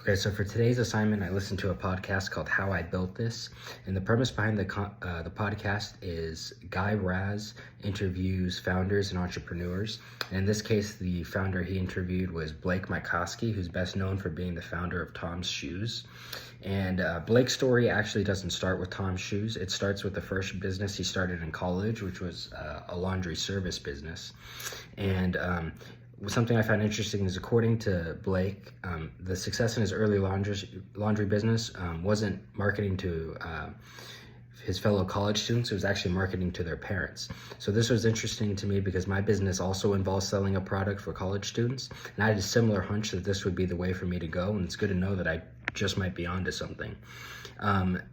Okay, so for today's assignment, I listened to a podcast called How I Built This. And the premise behind the podcast is Guy Raz interviews founders and entrepreneurs. And in this case, the founder he interviewed was Blake Mycoskie, who's best known for being the founder of Tom's Shoes. And Blake's story actually doesn't start with Tom's Shoes. It starts with the first business he started in college, which was a laundry service business. And something I found interesting is, according to Blake, the success in his early laundry business wasn't marketing to his fellow college students. It was actually marketing to their parents. So this was interesting to me because my business also involves selling a product for college students. And I had a similar hunch that this would be the way for me to go. And it's good to know that I just might be onto something.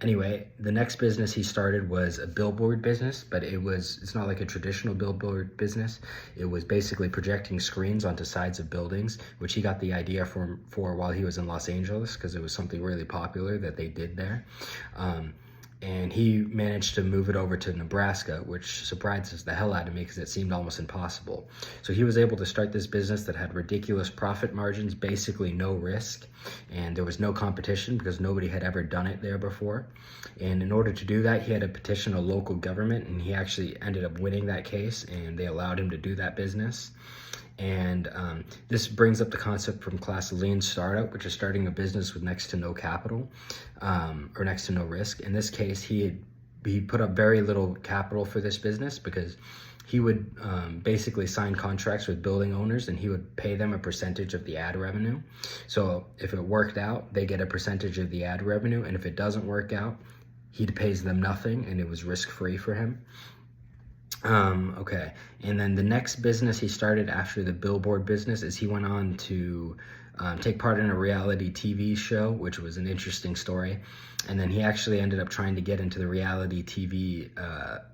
Anyway, the next business he started was a billboard business, but it's not like a traditional billboard business. It was basically projecting screens onto sides of buildings, which he got the idea for while he was in Los Angeles, because it was something really popular that they did there. And he managed to move it over to Nebraska, which surprises the hell out of me because it seemed almost impossible. So he was able to start this business that had ridiculous profit margins, basically no risk, and there was no competition because nobody had ever done it there before. And in order to do that, he had to petition a local government, and he actually ended up winning that case, and they allowed him to do that business. And this brings up the concept from class lean startup, which is starting a business with next to no capital or next to no risk. In this case, he put up very little capital for this business because he would basically sign contracts with building owners, and he would pay them a percentage of the ad revenue. So if it worked out, they get a percentage of the ad revenue, and if it doesn't work out, he pays them nothing, and it was risk-free for him. Okay, and then the next business he started after the billboard business is he went on to take part in a reality TV show, which was an interesting story. And then he actually ended up trying to get into the reality TV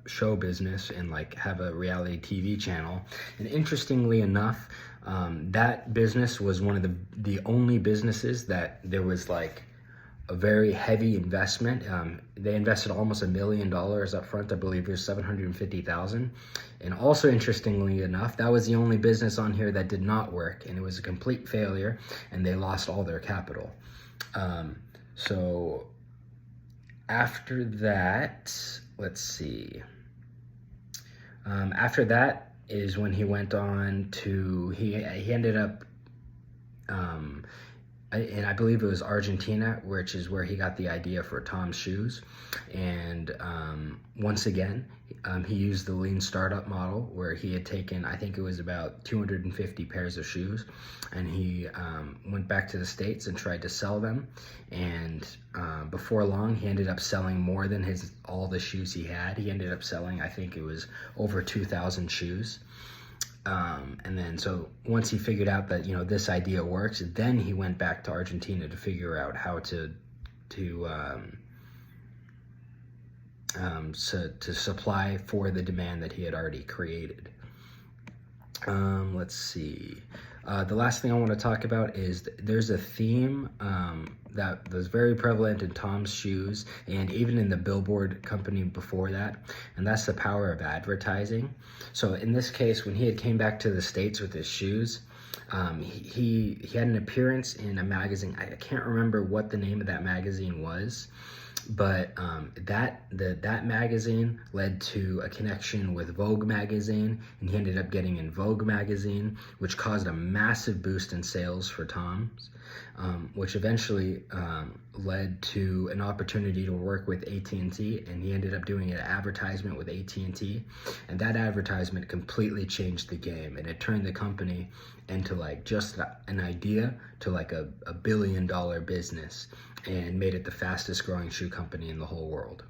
show business and have a reality TV channel. And interestingly enough, that business was one of the only businesses that there was a very heavy investment. They invested almost $1 million up front. I believe it was $750,000. And also, interestingly enough, that was the only business on here that did not work, and it was a complete failure, and they lost all their capital. So after that, let's see. After that is when he went on to, he ended up, and I believe it was Argentina, which is where he got the idea for Tom's Shoes. And once again, he used the lean startup model where he had taken, I think it was about 250 pairs of shoes, and he went back to the States and tried to sell them. And before long, he ended up selling more than all the shoes he had. He ended up selling, I think it was over 2,000 shoes. And then, so once he figured out that, this idea works, then he went back to Argentina to figure out how to supply for the demand that he had already created. Let's see. The last thing I want to talk about is there's a theme that was very prevalent in Tom's Shoes and even in the billboard company before that, and that's the power of advertising. So in this case, when he came back to the States with his shoes, he had an appearance in a magazine. I can't remember what the name of that magazine was, but that magazine led to a connection with Vogue magazine, and he ended up getting in Vogue magazine, which caused a massive boost in sales for Tom's, which eventually led to an opportunity to work with AT&T, and he ended up doing an advertisement with AT&T, and that advertisement completely changed the game, and it turned the company into just an idea to a $1 billion business, and made it the fastest growing shoe company in the whole world.